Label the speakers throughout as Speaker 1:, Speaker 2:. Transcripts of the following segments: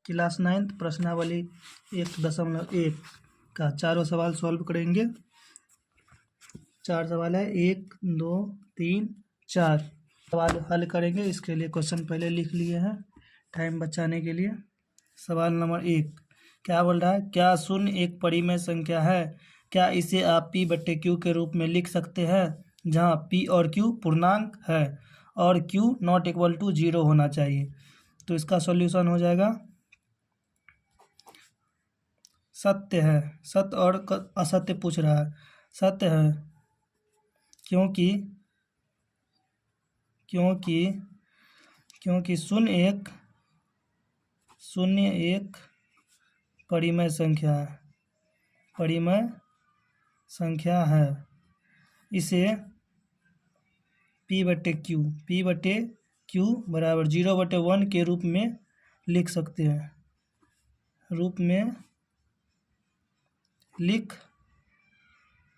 Speaker 1: Class 9th प्रश्नावली 1.1 का चारों सवाल सॉल्व करेंगे। 4 सवाल है, 1 2 3 4 सवाल हल करेंगे। इसके लिए क्वेश्चन पहले लिख लिए हैं टाइम बचाने के लिए। सवाल नंबर 1 क्या बोल रहा है? क्या शून्य एक परिमेय संख्या है? क्या इसे आप p/q के रूप में लिख सकते हैं, जहां p और q पूर्णांक है और q ≠ 0 होना चाहिए? तो इसका सॉल्यूशन हो जाएगा सत्य है। सत्य और असत्य पूछ रहा है। सत्य है क्योंकि शून्य एक परिमेय संख्या है। इसे p/q बराबर 0/1 के रूप में लिख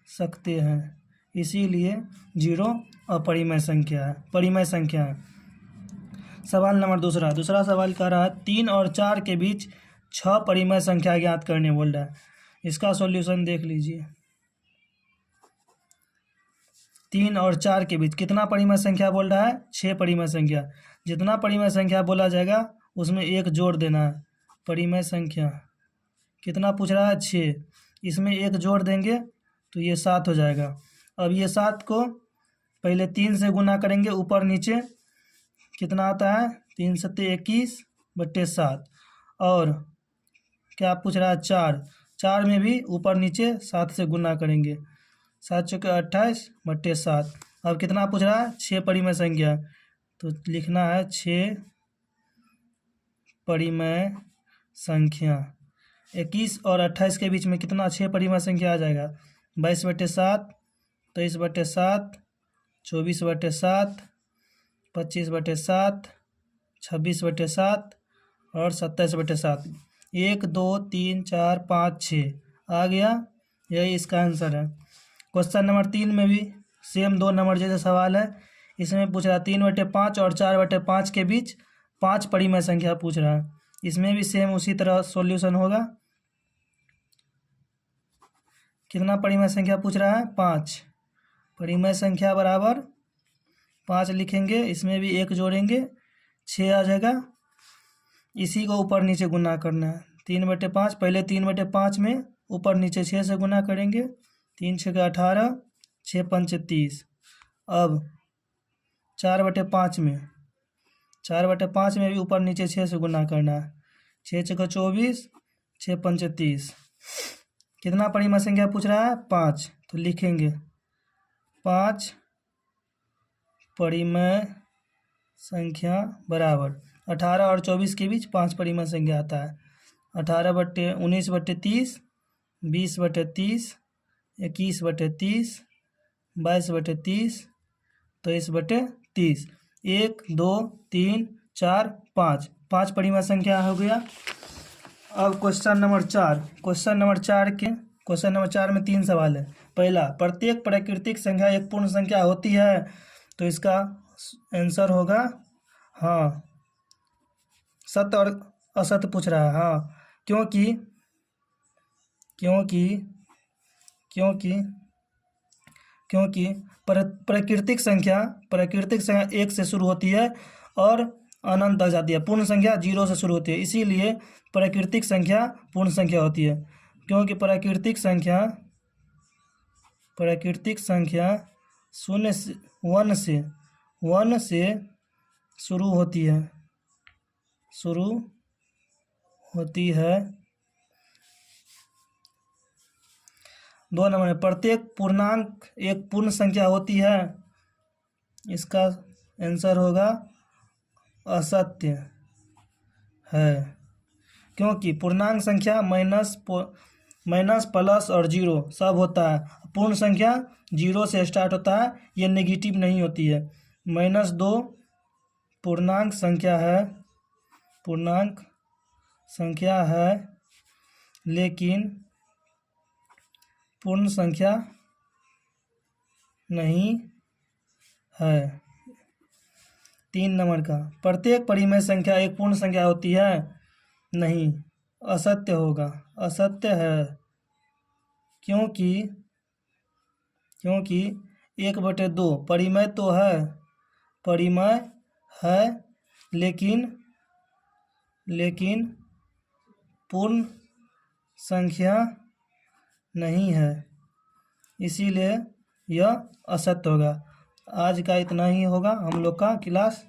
Speaker 1: सकते हैं। इसीलिए 0 अपरिमेय संख्या है। सवाल नंबर दूसरा सवाल कह रहा है 3 और 4 के बीच 6 परिमेय संख्या ज्ञात करने बोल रहा है। इसका सॉल्यूशन देख लीजिए। 3 और 4 के बीच कितना परिमेय संख्या बोल रहा है? 6 परिमेय संख्या। जितना परिमेय संख्या बोला जाएगा उसमें 1 जोड़ देना है। परिमेय संख्या कितना पूछ रहा है? 6। इसमें 1 जोड़ देंगे तो ये 7 हो जाएगा। अब ये 7 को पहले 3 से गुना करेंगे ऊपर नीचे। कितना आता है? 3 × 7 = 21/7। और क्या पूछ रहा है? 4 में भी ऊपर नीचे 7 से गुना करेंगे। 7 × 4 = 28/7। अब कितना पूछ रहा है? 6 परिमेय संख्या। तो लिखना है 6 परिमेय संख्या। 21 और 28 के बीच में कितना 6 परिमेय संख्या आ जाएगा? 22/7, 23/7, 24/7, 25/7, 26/7 और 27/7। 1 2 3 4 5 6 आ गया। यही इसका आंसर है। क्वेश्चन नंबर 3 में भी सेम 2 नंबर जैसे सवाल है। इसमें पूछ रहा है 3/5 और 4/5 के बीच 5 परिमेय संख्या पूछ रहा है। इसमें भी सेम उसी तरह सॉल्यूशन होगा। कितना परिमेय संख्या पूछ रहा है? 5। परिमेय संख्या बराबर 5 लिखेंगे। इसमें भी 1 जोड़ेंगे, 6 आ जाएगा। इसी को ऊपर नीचे गुना करना है। 3/5 पहले 3/5 में ऊपर नीचे 6 से गुना करेंगे। 3 × 6 = 18, 6 × 5 = 30। अब 4/5 में भी ऊपर नीचे 6 से गुना करना है। 6 × 6 = 24, 6 × 5 = 30। कितना परिमेय संख्या पूछ रहा है? 5। तो लिखेंगे 5 परिमेय संख्या बराबर 18 और 24 के बीच 5 परिमेय संख्या आता है। 19/30, 20/30, 21/30, 22/30, 23/30। 1 2 3 4 5 5 परिमेय संख्या हो गया। अब क्वेश्चन नंबर 4 में 3 सवाल है। पहला, प्रत्येक प्राकृतिक संख्या एक पूर्ण संख्या होती है? तो इसका आंसर होगा हाँ। सत्य और असत्य पूछ रहा है। हाँ, क्योंकि प्राकृतिक संख्या 1 से शुरू होती है और अनंत तक जाती है। पूर्ण संख्या 0 से शुरू होती है। इसीलिए प्राकृतिक संख्या पूर्ण संख्या होती है। क्योंकि प्राकृतिक संख्या 1 से शुरू होती है। 2 नंबर में प्रत्येक पूर्णांक एक पूर्ण संख्या होती है। इसका आंसर होगा असत्य है। क्योंकि पूर्णांक संख्या माइनस, प्लस और 0 सब होता है। पूर्ण संख्या 0 से स्टार्ट होता है। ये नेगेटिव नहीं होती है। -2 पूर्णांक संख्या है लेकिन पूर्ण संख्या नहीं है। 3 नंबर का, प्रत्येक परिमेय संख्या एक पूर्ण संख्या होती है। नहीं, असत्य होगा, असत्य है। क्योंकि 1/2 परिमेय तो है, परिमेय है, लेकिन पूर्ण संख्या नहीं है, इसीलिए यह असत्य होगा। आज का इतना ही होगा हम लोग का क्लास।